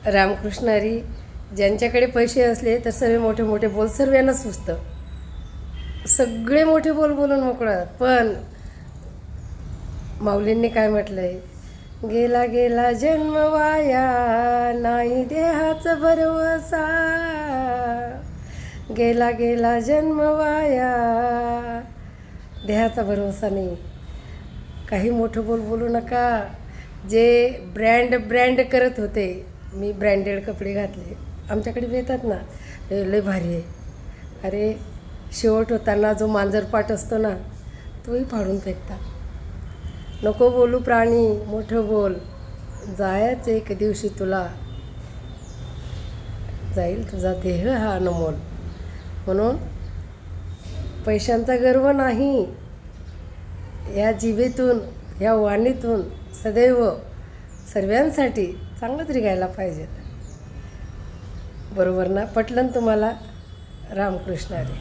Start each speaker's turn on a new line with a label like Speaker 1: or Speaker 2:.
Speaker 1: रामकृष्णारी ज्यांच्याकडे पैसे असले तर सर्व मोठे मोठे बोल सर्वांना सुचतं, सगळे मोठे बोल बोलून मोकळात. पण माऊलींनी काय म्हटलं आहे, गेला गेला जन्म वाया नाही देहाचा भरवसा, गेला गेला जन्म वाया देहाचा भरवसा नाही. काही मोठं बोल बोलू नका. जे ब्रँड करत होते, मी ब्रँडेड कपडे घातले, आमच्याकडे येतात ना, लय भारी आहे. अरे शेवट होताना जो मांजरपाट असतो ना, तोही फाडून फेकतात. नको बोलू प्राणी, मोठं बोल. जायचं एक दिवशी तुला, जाईल तुझा देह हा अनमोल. म्हणून पैशांचा गर्व नाही, या जिभेतून, या वाणीतून सदैव सर्वांसाठी चांगलंच निघायला पाहिजे. बरोबर ना? पटलं तुम्हाला? रामकृष्ण हरी.